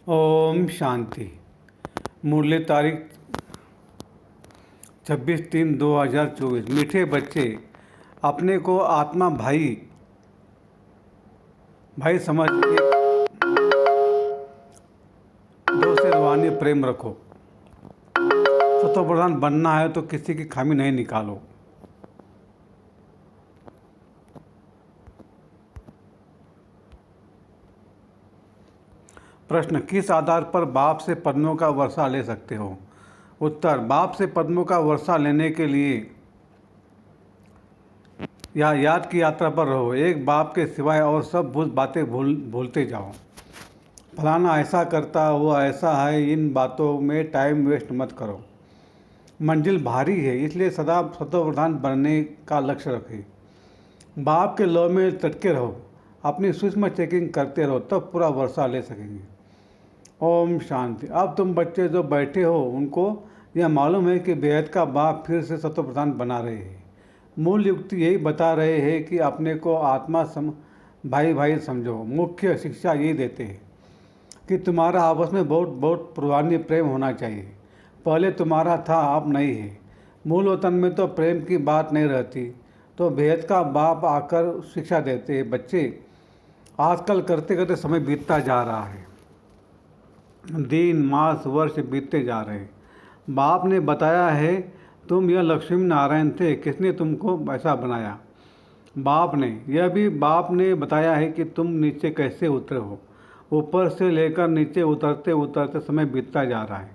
ओम शांति। मुरली तारीख 26/3/2024। मीठे बच्चे, अपने को आत्मा भाई समझ के दो से रूहानी प्रेम रखो। सतो प्रधान बनना है तो किसी की खामी नहीं निकालो। प्रश्न, किस आधार पर बाप से पद्मों का वर्षा ले सकते हो? उत्तर, बाप से पद्मों का वर्षा लेने के लिए या याद की यात्रा पर रहो। एक बाप के सिवाय और सब बातें भूलते जाओ। फलाना ऐसा करता, वो ऐसा है, इन बातों में टाइम वेस्ट मत करो। मंजिल भारी है, इसलिए सदा सतोप्रधान बनने का लक्ष्य रखें। बाप के लौ में चटके रहो, अपनी सूक्ष्म चेकिंग करते रहो, तब पूरा वर्षा ले सकेंगे। ओम शांति। अब तुम बच्चे जो बैठे हो उनको यह मालूम है कि बेहद का बाप फिर से सतोप्रधान बना रहे हैं। मूल युक्ति यही बता रहे हैं कि अपने को आत्मा भाई समझो। मुख्य शिक्षा यही देते हैं कि तुम्हारा आपस में बहुत पुरानी प्रेम होना चाहिए। पहले तुम्हारा था, अब नहीं है। मूल वतन में तो प्रेम की बात नहीं रहती, तो बेहद का बाप आकर शिक्षा देते हैं। बच्चे, आजकल करते करते समय बीतता जा रहा है। दिन, मास, वर्ष बीतते जा रहे हैं। बाप ने बताया है तुम यह लक्ष्मी नारायण थे, किसने तुमको ऐसा बनाया? बाप ने। यह भी बाप ने बताया है कि तुम नीचे कैसे उतरे हो। ऊपर से लेकर नीचे उतरते उतरते समय बीतता जा रहा है।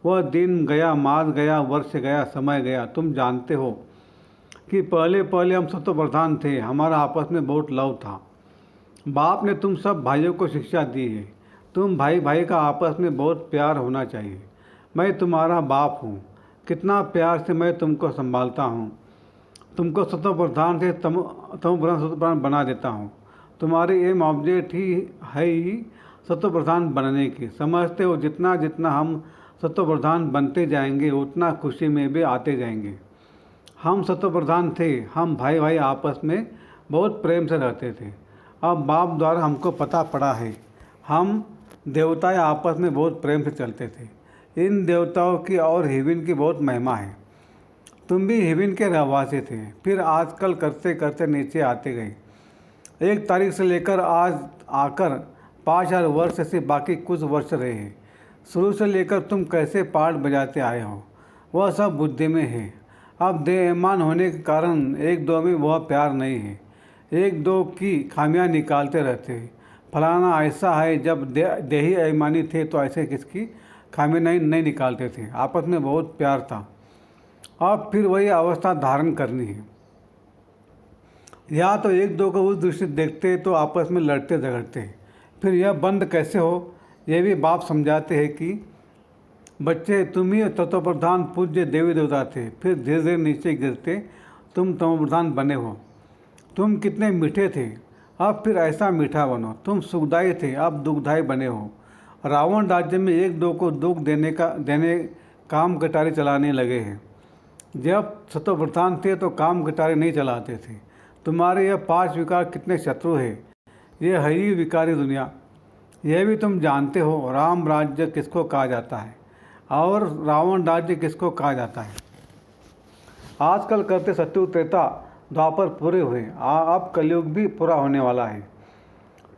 वह दिन गया, मास गया, वर्ष गया, समय गया। तुम जानते हो कि पहले हम सतोप्रधान थे, हमारा आपस में बहुत लव था। बाप ने तुम सब भाइयों को शिक्षा दी है। तुम भाई का आपस में बहुत प्यार होना चाहिए। मैं तुम्हारा बाप हूँ, कितना प्यार से मैं तुमको संभालता हूँ। तुमको सतोप्रधान से सतोप्रधान बना देता हूँ। तुम्हारी एम ऑब्जेक्ट ही सतोप्रधान बनने की। समझते हो जितना जितना हम सतोप्रधान बनते जाएंगे उतना खुशी में भी आते जाएंगे। हम सतोप्रधान थे, हम भाई आपस में बहुत प्रेम से रहते थे। अब बाप द्वारा हमको पता पड़ा है हम देवताएं आपस में बहुत प्रेम से चलते थे। इन देवताओं की और हेवन की बहुत महिमा है। तुम भी हेवन के रहवासी थे, फिर आजकल करते करते नीचे आते गए। 1 तारीख से लेकर आज आकर 5000 वर्ष से बाकी कुछ वर्ष रहे हैं। शुरू से लेकर तुम कैसे पाठ बजाते आए हो वह सब बुद्धि में है। अब देहमान होने के कारण एक दो में वह प्यार नहीं है। एक दो की खामियां निकालते रहते हैं। फलाना ऐसा है, जब देही अभिमानी थे तो ऐसे किसकी खामी नहीं निकालते थे। आपस में बहुत प्यार था। अब फिर वही अवस्था धारण करनी है। या तो एक दो को उस दृष्टि देखते तो आपस में लड़ते झगड़ते। फिर यह बंद कैसे हो यह भी बाप समझाते हैं कि बच्चे, तुम ही तत्वप्रधान पूज्य देवी देवता थे, फिर धीरे धीरे नीचे गिरते तुम तमोप्रधान बने हो। तुम कितने मीठे थे, अब फिर ऐसा मीठा बनो। तुम सुखदायी थे, अब दुखदायी बने हो। रावण राज्य में एक दो को दुख देने काम कटारी चलाने लगे हैं। जब सतोप्रधान थे तो काम कटारी नहीं चलाते थे। तुम्हारे यह 5 विकार कितने शत्रु है। ये है ही विकारी दुनिया। यह भी तुम जानते हो राम राज्य किसको कहा जाता है और रावण राज्य किसको कहा जाता है। आजकल करते सत्यु त्रेता द्वापर पूरे हुए, अब कलयुग भी पूरा होने वाला है।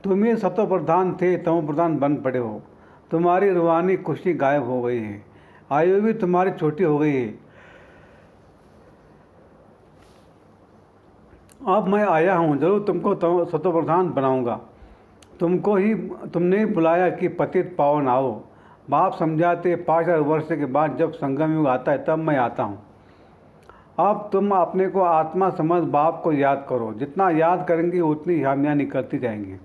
तुम ही सतोप्रधान थे, तमोप्रधान बन पड़े हो। तुम्हारी रूहानी खुशी गायब हो गई है। आयु भी तुम्हारी छोटी हो गई है। अब मैं आया हूँ, जरूर तुमको सतोप्रधान बनाऊंगा। तुमने ही बुलाया कि पतित पावन आओ। बाप समझाते 5000 वर्ष के बाद जब संगम युग आता है तब मैं आता हूँ। अब तुम अपने को आत्मा समझ बाप को याद करो। जितना याद करेंगे उतनी खामियाँ निकलती जाएंगी।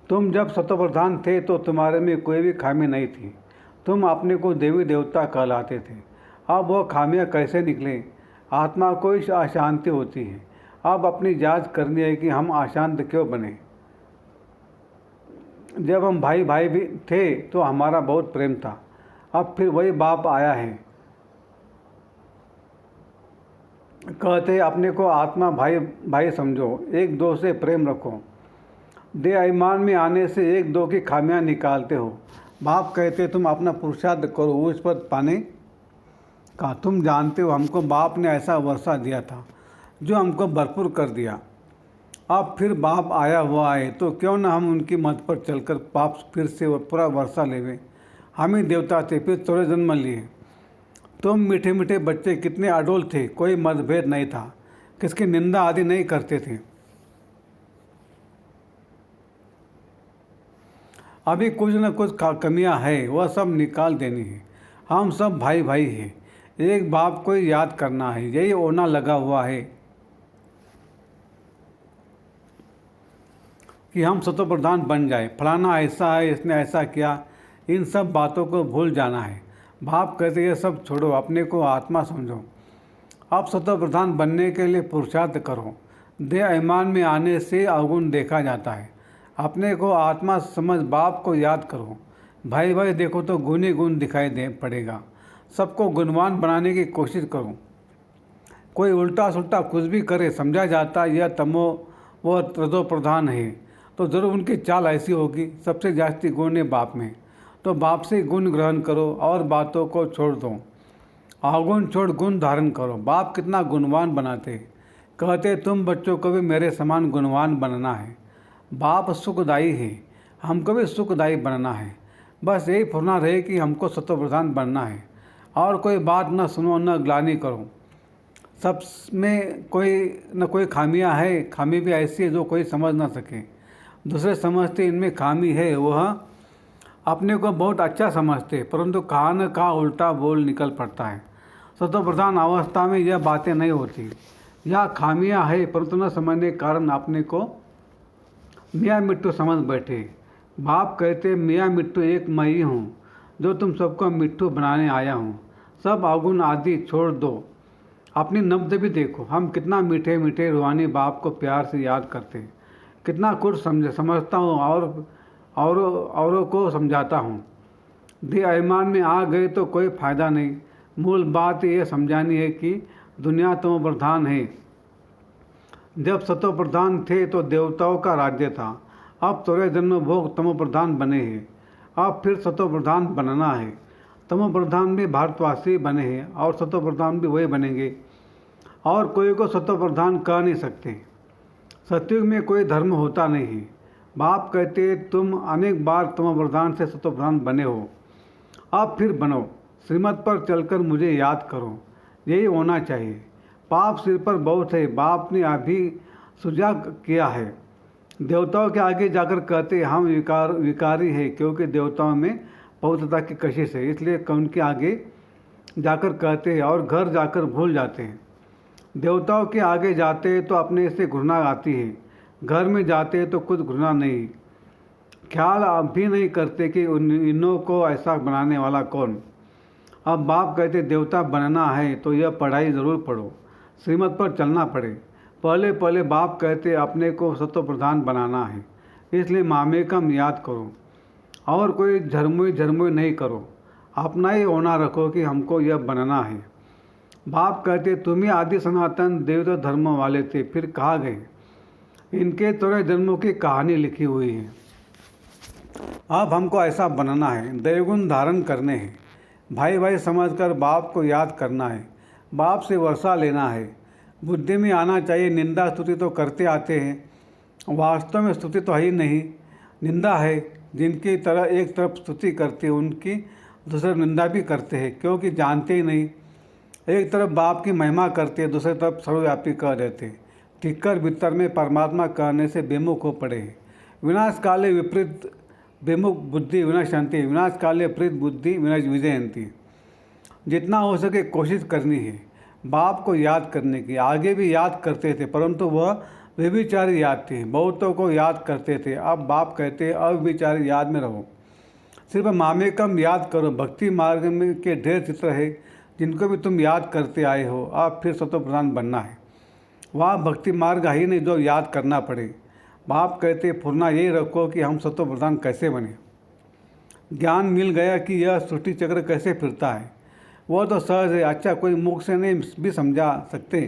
तुम जब सतोप्रधान थे तो तुम्हारे में कोई भी खामी नहीं थी। तुम अपने को देवी देवता कहलाते थे। अब वह खामियाँ कैसे निकले? आत्मा को ही अशांति होती है। अब अपनी जांच करनी है कि हम अशांत क्यों बने। जब हम भाई भी थे तो हमारा बहुत प्रेम था। अब फिर वही बाप आया है। कहते अपने को आत्मा भाई समझो, एक दो से प्रेम रखो। देह अभिमान में आने से एक दो की खामियां निकालते हो। बाप कहते तुम अपना पुरुषार्थ करो उस पद पाने का। तुम जानते हो हमको बाप ने ऐसा वर्षा दिया था जो हमको भरपूर कर दिया। अब फिर बाप आया हुआ है तो क्यों ना हम उनकी मत पर चलकर बाप फिर से वो पूरा वर्षा लेवे। हम ही देवता थे फिर थोड़े जन्म लिए। तुम मीठे मीठे बच्चे कितने अडोल थे, कोई मतभेद नहीं था, किसकी निंदा आदि नहीं करते थे। अभी कुछ न कुछ कमियां है वह सब निकाल देनी है। हम सब भाई भाई हैं, एक बाप को याद करना है, यही होना लगा हुआ है कि हम सतो प्रधान बन जाए। फलाना ऐसा है, इसने ऐसा किया, इन सब बातों को भूल जाना है। बाप कहते ये सब छोड़ो, अपने को आत्मा समझो। अब सतो प्रधान बनने के लिए पुरुषार्थ करो। देह अभिमान में आने से अवगुण देखा जाता है। अपने को आत्मा समझ बाप को याद करो। भाई भाई देखो तो गुण ही गुण दिखाई दे पड़ेगा। सबको गुणवान बनाने की कोशिश करो। कोई उल्टा सुल्टा कुछ भी करे समझा जाता यह तमो व रजो प्रधान है, तो ज़रूर उनकी चाल ऐसी होगी। सबसे जास्ती गुण है बाप में, तो बाप से गुण ग्रहण करो और बातों को छोड़ दो। अवगुण छोड़ गुण धारण करो। बाप कितना गुणवान बनाते, कहते तुम बच्चों को भी मेरे समान गुणवान बनना है। बाप सुखदायी है, हमको भी सुखदायी बनना है। बस यही फुरना रहे कि हमको सतो प्रधान बनना है और कोई बात न सुनो न ग्लानि करो। सब में कोई न कोई खामियां है, खामी भी ऐसी है जो कोई समझ ना सके। दूसरे समझते इनमें खामी है, वह अपने को बहुत अच्छा समझते, परंतु कहाँ न कहाँ उल्टा बोल निकल पड़ता है। सतो प्रधान अवस्था में यह बातें नहीं होती। यह खामियां है परंतु न समझने के कारण अपने को मियाँ मिट्टू समझ बैठे। बाप कहते मियाँ मिट्टू एक मैं ही हूँ जो तुम सबको मिट्टू बनाने आया हूँ। सब अवगुण आदि छोड़ दो, अपनी नब्ज भी देखो। हम कितना मीठे मीठे रूहानी बाप को प्यार से याद करते, कितना कुछ समझता हूँ और औरों को समझाता हूँ। देह अभिमान में आ गए तो कोई फ़ायदा नहीं। मूल बात यह समझानी है कि दुनिया तमो प्रधान है। जब सतो प्रधान थे तो देवताओं का राज्य था, अब थोड़े जन्म भोग तमो प्रधान बने हैं। अब फिर सतो प्रधान बनना है। तमो प्रधान भी भारतवासी बने हैं और सतो प्रधान भी वही बनेंगे, और कोई को सतो प्रधान कह नहीं सकते। सतयुग में कोई धर्म होता नहीं है। बाप कहते तुम अनेक बार तमो प्रधान से सतो प्रधान बने हो, अब फिर बनो। श्रीमत पर चलकर मुझे याद करो, यही होना चाहिए। पाप सिर पर बहुत है, बाप ने अभी सुझा किया है। देवताओं के आगे जाकर कहते हम विकारी है, क्योंकि देवताओं में पवित्रता की कशिश है, इसलिए उनके आगे जाकर कहते हैं और घर जाकर भूल जाते हैं। देवताओं के आगे जाते हैं तो अपने से घृणा आती है, घर में जाते हैं तो कुछ घृणा नहीं। ख्याल अब भी नहीं करते कि इनों को ऐसा बनाने वाला कौन। अब बाप कहते देवता बनना है तो यह पढ़ाई ज़रूर पढ़ो, श्रीमत पर चलना पड़े। पहले पहले बाप कहते अपने को सतो प्रधान बनाना है, इसलिए मामेकम याद करो और कोई झरमुई नहीं करो। अपना ही होना रखो कि हमको यह बनना है। बाप कहते तुम ही आदि सनातन देवता धर्म वाले थे, फिर कहाँ गए। इनके 13 जन्मों की कहानी लिखी हुई है। अब हमको ऐसा बनना है, देवगुण धारण करने हैं। भाई भाई समझकर बाप को याद करना है, बाप से वर्षा लेना है। बुद्धि में आना चाहिए निंदा स्तुति तो करते आते हैं, वास्तव में स्तुति तो है ही नहीं, निंदा है। जिनकी तरह एक तरफ स्तुति करते उनकी दूसरी निंदा भी करते हैं, क्योंकि जानते ही नहीं। एक तरफ बाप की महिमा करते, दूसरी तरफ सर्वव्यापी कह देते। टिक्कर भीतर में परमात्मा कहने से बेमुख हो पड़े हैं। विनाश काले विपरीत बेमुख बुद्धि विनाशंति, विनाश काले विपरीत बुद्धि विजयंती। जितना हो सके कोशिश करनी है बाप को याद करने की। आगे भी याद करते थे परंतु वह व्यभिचारी याद थे, बहुतों को याद करते थे। अब बाप कहते अव्यभिचारी याद में रहो, सिर्फ मामेकम याद करो। भक्ति मार्ग में के ढेर चित्र है जिनको भी तुम याद करते आए हो। अब फिर सतो प्रधान बनना है, वह भक्ति मार्ग ही नहीं जो याद करना पड़े। बाप कहते फुरना यही रखो कि हम सतो प्रधान कैसे बने। ज्ञान मिल गया कि यह सृष्टि चक्र कैसे फिरता है, वो तो सहज है। अच्छा कोई मुख से नहीं भी समझा सकते,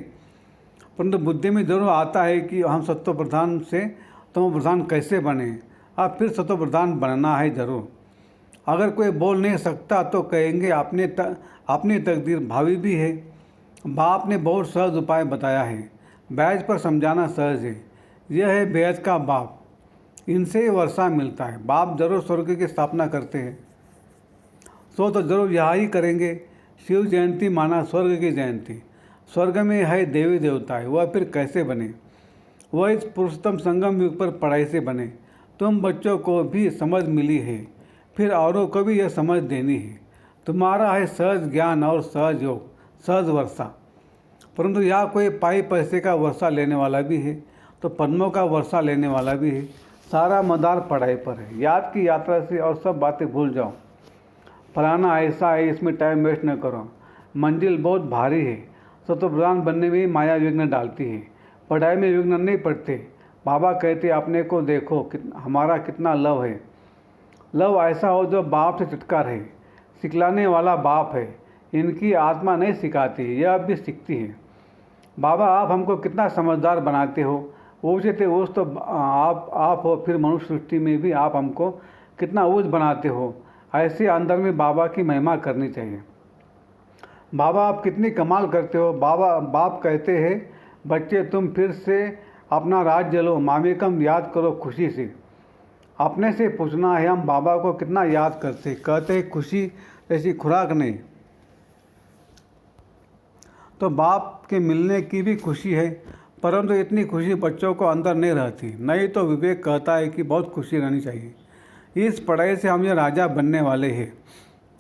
परंतु बुद्धि में जरूर आता है कि हम सतो प्रधान से तमो प्रधान कैसे बने। अब फिर सतो प्रधान बनना है जरूर। अगर कोई बोल नहीं सकता तो कहेंगे अपनी तकदीर भावी भी है। बाप ने बहुत सहज उपाय बताया है, बैज पर समझाना सहज है। यह है बैज का बाप, इनसे ही वर्षा मिलता है। बाप जरूर स्वर्ग की स्थापना करते हैं, सो तो जरूर यह ही करेंगे। शिव जयंती माना स्वर्ग की जयंती। स्वर्ग में है देवी देवता है, वह फिर कैसे बने? वह इस पुरुषोत्तम संगम युग पर पढ़ाई से बने। तुम बच्चों को भी समझ मिली है, फिर औरों को भी यह समझ देनी है। तुम्हारा है सहज ज्ञान और सहज योग, सहज वर्षा। परंतु यहाँ कोई पाई पैसे का वर्षा लेने वाला भी है, तो पद्मों का वर्षा लेने वाला भी है। सारा मदार पढ़ाई पर है। याद की यात्रा से और सब बातें भूल जाओ। फलाना ऐसा है, इसमें टाइम वेस्ट न करो। मंजिल बहुत भारी है, सतोप्रधान बनने में ही माया विघ्न डालती है, पढ़ाई में विघ्न नहीं पड़ते। बाबा कहते अपने को देखो हमारा कितना लव है। लव ऐसा हो जो बाप से चटका रहे, सिखलाने वाला बाप है। इनकी आत्मा नहीं सिखाती, यह अब भी सीखती है। बाबा आप हमको कितना समझदार बनाते हो। ऊँचे थे ऊँच तो आप हो, फिर मनुष्य सृष्टि में भी आप हमको कितना ऊँच बनाते हो। ऐसे अंदर में बाबा की महिमा करनी चाहिए। बाबा आप कितनी कमाल करते हो। बाप कहते हैं बच्चे तुम फिर से अपना राज्य लो, मामेकम याद करो खुशी से। अपने से पूछना है हम बाबा को कितना याद करते। कहते हैं खुशी ऐसी खुराक नहीं, तो बाप के मिलने की भी खुशी है, परंतु इतनी खुशी बच्चों को अंदर नहीं रहती। नहीं तो विवेक कहता है कि बहुत खुशी रहनी चाहिए। इस पढ़ाई से हम ये राजा बनने वाले हैं।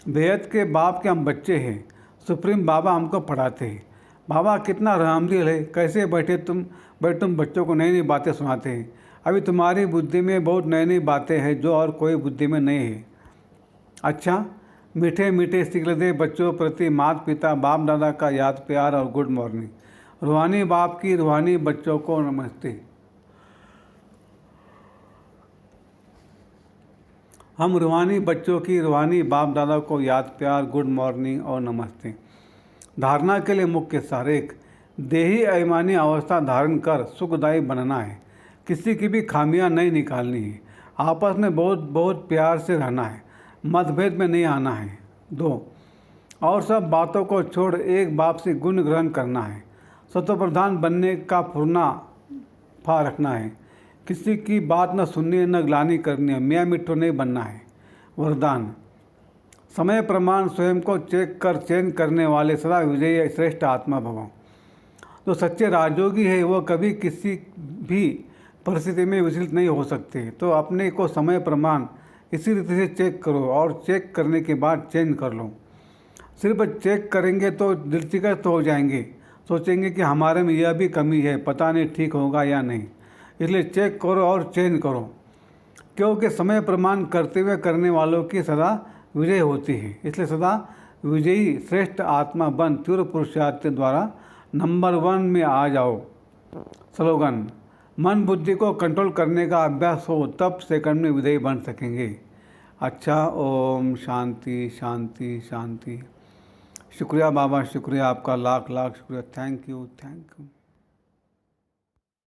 बेहद के बाप के हम बच्चे हैं। सुप्रीम बाबा हमको पढ़ाते हैं। बाबा कितना रहमदिल है, कैसे बैठे तुम बच्चों को नई नई बातें सुनाते हैं। अभी तुम्हारी बुद्धि में बहुत नई नई बातें हैं जो और कोई बुद्धि में नहीं है। अच्छा, मीठे मीठे सिकलते बच्चों प्रति माता पिता बाप दादा का याद प्यार और गुड मॉर्निंग। रूहानी बाप की रूहानी बच्चों को नमस्ते। हम रूहानी बच्चों की रूहानी बाप दादा को याद प्यार गुड मॉर्निंग और नमस्ते। धारणा के लिए मुख्य सार एक, देही अभिमानी अवस्था धारण कर सुखदायी बनना है। किसी की भी खामियां नहीं निकालनी है। आपस में बहुत बहुत प्यार से रहना है, मतभेद में नहीं आना है। 2, और सब बातों को छोड़ एक बाप से गुण ग्रहण करना है। सतोप्रधान बनने का फुरना फा रखना है। किसी की बात न सुननी है, न ग्लानि करनी है। मियाँ मिट्ठू नहीं बनना है। वरदान, समय प्रमाण स्वयं को चेक कर चेंज करने वाले सदा विजयी श्रेष्ठ आत्मा भव। जो सच्चे राजयोगी है वो कभी किसी भी परिस्थिति में विचलित नहीं हो सकते। तो अपने को समय प्रमाण इसी रीति से चेक करो और चेक करने के बाद चेंज कर लो। सिर्फ चेक करेंगे तो दिलचस्प हो जाएंगे, सोचेंगे कि हमारे में यह भी कमी है, पता नहीं ठीक होगा या नहीं। इसलिए चेक करो और चेंज करो, क्योंकि समय प्रमाण करते हुए करने वालों की सदा विजय होती है। इसलिए सदा विजयी श्रेष्ठ आत्मा बन तीव्र पुरुषार्थ के द्वारा नंबर 1 में आ जाओ। स्लोगन, मन बुद्धि को कंट्रोल करने का अभ्यास हो तब सेकंड में विजयी बन सकेंगे। अच्छा, ओम शांति शांति शांति। शुक्रिया बाबा, शुक्रिया आपका, लाख लाख शुक्रिया। Thank you.